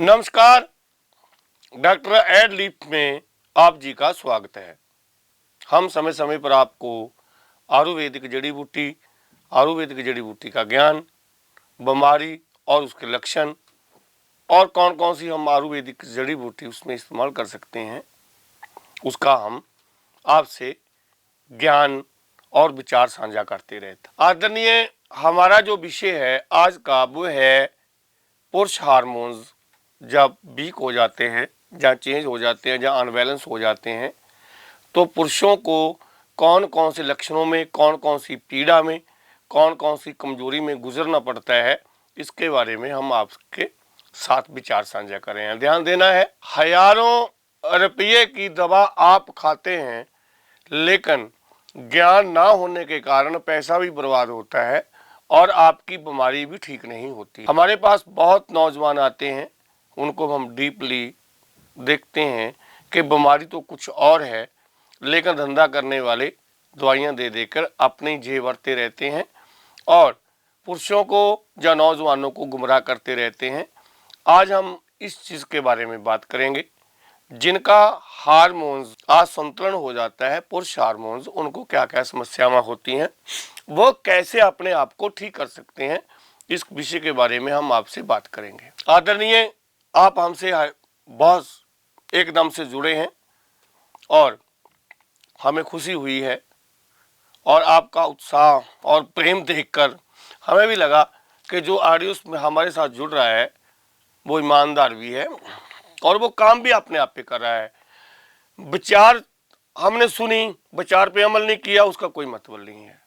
नमस्कार, doctor add leaf में आप जी का स्वागत है। हम समय समय पर आपको आयुर्वेदिक जड़ी बूटी का ज्ञान, बीमारी और उसके लक्षण और कौन कौन सी हम आयुर्वेदिक जड़ी बूटी उसमें इस्तेमाल कर सकते हैं, उसका हम आपसे ज्ञान और विचार साझा करते रहते। आदरणीय, हमारा जो विषय है आज का वो है पुरुष हार्मोन्स जब वीक हो जाते हैं, जहाँ चेंज हो जाते हैं, जहाँ अनबैलेंस हो जाते हैं, तो पुरुषों को कौन कौन से लक्षणों में, कौन कौन सी पीड़ा में, कौन कौन सी कमजोरी में गुजरना पड़ता है, इसके बारे में हम आपके साथ विचार साझा कर रहे हैं। ध्यान देना है, हजारों रुपये की दवा आप खाते हैं, लेकिन ज्ञान ना होने के कारण पैसा भी बर्बाद होता है और आपकी बीमारी भी ठीक नहीं होती। हमारे पास बहुत नौजवान आते हैं, उनको हम डीपली देखते हैं कि बीमारी तो कुछ और है, लेकिन धंधा करने वाले दवाइयां दे देकर अपने जेब भरते रहते हैं और पुरुषों को या नौजवानों को गुमराह करते रहते हैं। आज हम इस चीज़ के बारे में बात करेंगे, जिनका हार्मोन्स असंतुलन हो जाता है, पुरुष हार्मोन्स, उनको क्या क्या समस्याएं होती हैं, वो कैसे अपने आप को ठीक कर सकते हैं, इस विषय के बारे में हम आपसे बात करेंगे। आदरणीय, आप हमसे बहुत एकदम से जुड़े हैं और हमें खुशी हुई है और आपका उत्साह और प्रेम देखकर हमें भी लगा कि जो ऑडियंस में हमारे साथ जुड़ रहा है वो ईमानदार भी है और वो काम भी अपने आप पे कर रहा है। विचार हमने सुनी, विचार पे अमल नहीं किया, उसका कोई मतलब नहीं है।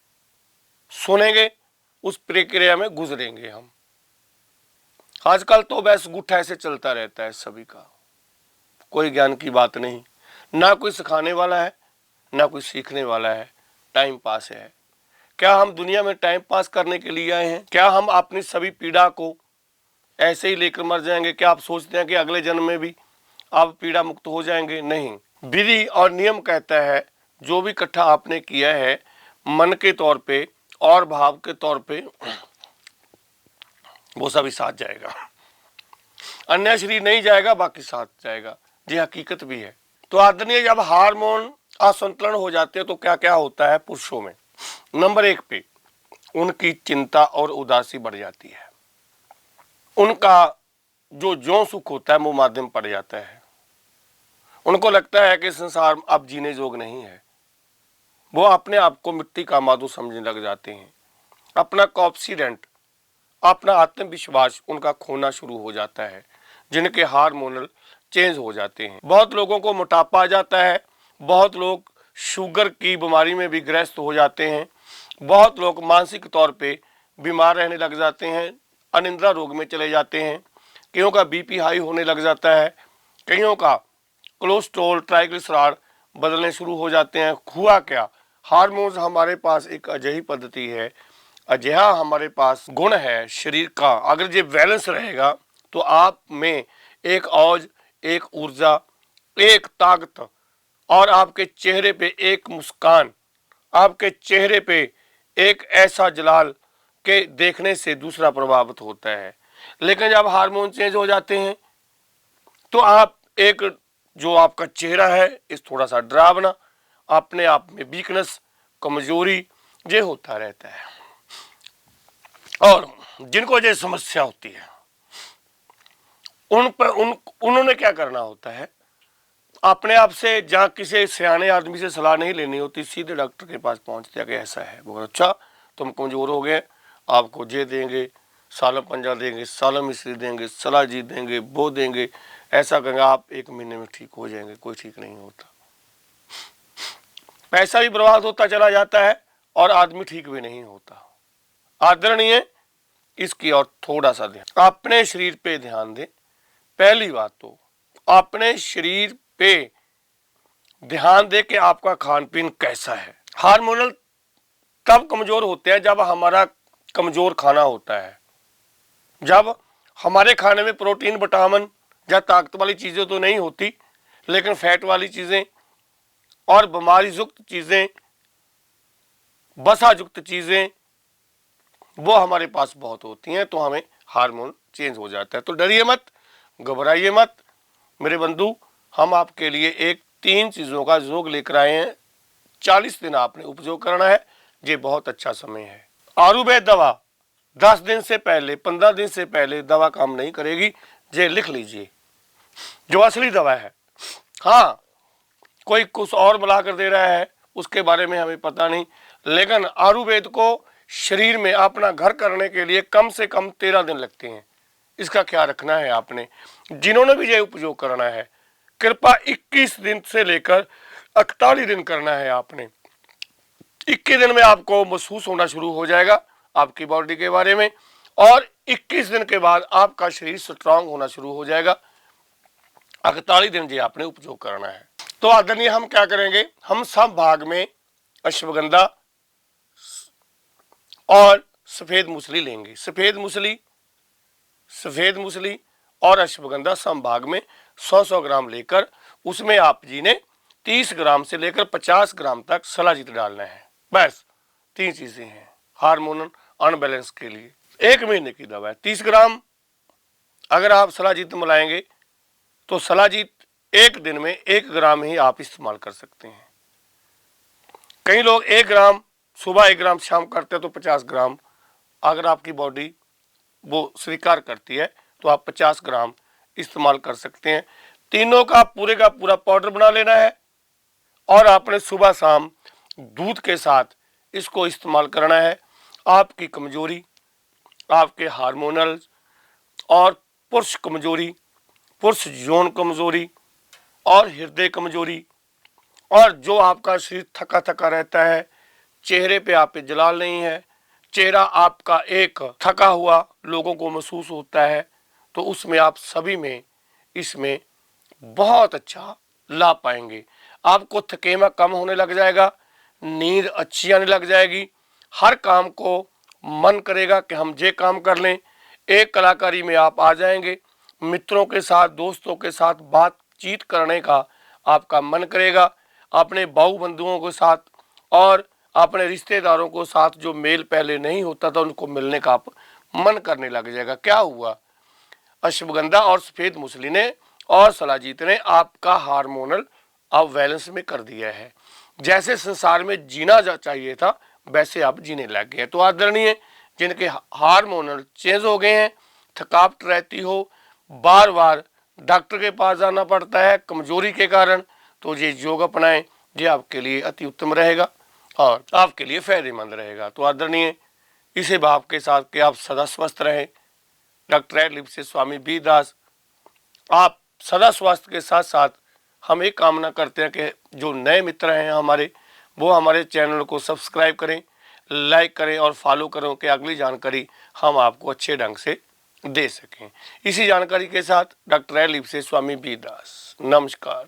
सुनेंगे, उस प्रक्रिया में गुजरेंगे हम। आजकल तो बस गुट्ठा ऐसे चलता रहता है सभी का, कोई ज्ञान की बात नहीं, ना कोई सिखाने वाला है, ना कोई सीखने वाला है, टाइम पास है। क्या हम दुनिया में टाइम पास करने के लिए आए हैं? क्या हम अपनी सभी पीड़ा को ऐसे ही लेकर मर जाएंगे? क्या आप सोचते हैं कि अगले जन्म में भी आप पीड़ा मुक्त हो जाएंगे? नहीं। विधि और नियम कहता है जो भी इकट्ठा आपने किया है मन के तौर पे और भाव के तौर पे, वो सभी साथ जाएगा। अन्य शरीर नहीं जाएगा, बाकी साथ जाएगा। ये हकीकत भी है। तो आदरणीय, जब हार्मोन असंतुलन हो जाते हैं तो क्या क्या होता है पुरुषों में? नंबर 1 पे उनकी चिंता और उदासी बढ़ जाती है। उनका जो सुख होता है वो माध्यम पड़ जाता है। उनको लगता है कि संसार अब जीने जोग नहीं है। वो अपने आप को मिट्टी का मादू समझने लग जाते हैं। अपना कॉन्फिडेंट, अपना आत्मविश्वास उनका खोना शुरू हो जाता है, जिनके हार्मोनल चेंज हो जाते हैं। बहुत लोगों को मोटापा आ जाता है, बहुत लोग शुगर की बीमारी में भी ग्रस्त हो जाते हैं, बहुत लोग मानसिक तौर पे बीमार रहने लग जाते हैं, अनिद्रा रोग में चले जाते हैं, कईयों का बीपी हाई होने लग जाता है, कईयों का कोलेस्ट्रॉल, ट्राइग्लिसराइड बदलने शुरू हो जाते हैं। हुआ क्या? हार्मोन्स हमारे पास एक अजयी पद्धति है, अजहा हमारे पास गुण है शरीर का। अगर ये बैलेंस रहेगा तो आप में एक औज, एक ऊर्जा, एक ताकत और आपके चेहरे पे एक मुस्कान, आपके चेहरे पे एक ऐसा जलाल के देखने से दूसरा प्रभावित होता है। लेकिन जब हार्मोन चेंज हो जाते हैं तो आप एक जो आपका चेहरा है इस थोड़ा सा डरावना, अपने आप में वीकनेस, कमजोरी ये होता रहता है। और जिनको ये समस्या होती है उन्होंने क्या करना होता है? अपने आप से, जहाँ किसी सियाने आदमी से सलाह नहीं लेनी होती, सीधे डॉक्टर के पास पहुंचते हैं कि ऐसा है। वो अच्छा, तुम कमजोर हो गए, आपको ये देंगे, सालम पंजा देंगे, सालम मिश्री देंगे, सलाजी देंगे, वो देंगे, ऐसा कहेंगे, आप 1 महीने में ठीक हो जाएंगे। कोई ठीक नहीं होता। पैसा भी बर्बाद होता चला जाता है और आदमी ठीक भी नहीं होता। आदरणीय, इसकी और थोड़ा सा ध्यान, अपने शरीर पे ध्यान दें। पहली बात तो अपने शरीर पे ध्यान दे कि आपका खान पीन कैसा है। हार्मोनल तब कमजोर होते हैं जब हमारा कमजोर खाना होता है, जब हमारे खाने में प्रोटीन, विटामिन या ताकत वाली चीजें तो नहीं होती, लेकिन फैट वाली चीजें और बीमारी युक्त चीजें, वसा युक्त चीजें, वो हमारे पास बहुत होती हैं, तो हमें हार्मोन चेंज हो जाता है। तो डरिए मत, घबराइए मत मेरे बंधु, हम आपके लिए एक 3 चीज़ों का योग लेकर आए हैं। 40 दिन आपने उपयोग करना है, ये बहुत अच्छा समय है। आयुर्वेद दवा 10 दिन से पहले 15 दिन से पहले दवा काम नहीं करेगी, ये लिख लीजिए, जो असली दवा है। हाँ, कोई कुछ और मिला कर दे रहा है उसके बारे में हमें पता नहीं, लेकिन आयुर्वेद को शरीर में अपना घर करने के लिए कम से कम 13 दिन लगते हैं। इसका ख्याल रखना है आपने। जिन्होंने भी ये उपयोग करना है, कृपया 21 दिन से लेकर 41 दिन करना है आपने। 21 दिन में आपको महसूस होना शुरू हो जाएगा आपकी बॉडी के बारे में, और 21 दिन के बाद आपका शरीर स्ट्रांग होना शुरू हो जाएगा। 41 दिन जी आपने उपयोग करना है। तो आदरणीय, हम क्या करेंगे, हम सब भाग में अश्वगंधा और सफेद मूसली लेंगे। सफेद मूसली और अश्वगंधा संभाग में 100-100 ग्राम लेकर उसमें आप जी ने 30 ग्राम से लेकर 50 ग्राम तक शिलाजीत डालना है। बस 3 चीजें हैं हार्मोनल अनबैलेंस के लिए। 1 महीने की दवा है। 30 ग्राम अगर आप शिलाजीत मिलाएंगे तो शिलाजीत 1 दिन में 1 ग्राम ही आप इस्तेमाल कर सकते हैं। कई लोग 1 ग्राम सुबह 1 ग्राम शाम करते हैं, तो 50 ग्राम अगर आपकी बॉडी वो स्वीकार करती है तो आप 50 ग्राम इस्तेमाल कर सकते हैं। तीनों का पूरा पाउडर बना लेना है और आपने सुबह शाम दूध के साथ इसको इस्तेमाल करना है। आपकी कमजोरी, आपके हार्मोनल और पुरुष कमजोरी, पुरुष यौन कमजोरी और हृदय कमजोरी, और जो आपका शरीर थका थका रहता है, चेहरे पे आप पे जलाल नहीं है, चेहरा आपका एक थका हुआ लोगों को महसूस होता है, तो उसमें आप सभी में इसमें बहुत अच्छा लाभ पाएंगे। आपको थकेमा कम होने लग जाएगा, नींद अच्छी आने लग जाएगी, हर काम को मन करेगा कि हम ये काम कर लें। एक कलाकारी में आप आ जाएंगे, मित्रों के साथ दोस्तों के साथ बातचीत करने का आपका मन करेगा, अपने भाऊ बंधुओं के साथ और अपने रिश्तेदारों को साथ जो मेल पहले नहीं होता था उनको मिलने का आप मन करने लग जाएगा। क्या हुआ, अश्वगंधा और सफेद मूसली ने और शिलाजीत ने आपका हार्मोनल अब बैलेंस में कर दिया है। जैसे संसार में जीना चाहिए था वैसे आप जीने लग गए हैं। तो आदरणीय, जिनके हार्मोनल चेंज हो गए हैं, थकावट रहती हो, बार बार डॉक्टर के पास जाना पड़ता है कमजोरी के कारण, तो ये योग अपनाएं, ये आपके लिए अति उत्तम रहेगा और आपके लिए फायदेमंद रहेगा। तो आदरणीय, इसी भाव के साथ कि आप सदा स्वस्थ रहें। डॉक्टर एडलिप से स्वामी बी दास आप सदा स्वास्थ्य के साथ साथ हम एक कामना करते हैं कि जो नए मित्र हैं हमारे, वो हमारे चैनल को सब्सक्राइब करें, लाइक करें और फॉलो करें कि अगली जानकारी हम आपको अच्छे ढंग से दे सकें। इसी जानकारी के साथ डॉक्टर एडलिप से स्वामी बी दास, नमस्कार।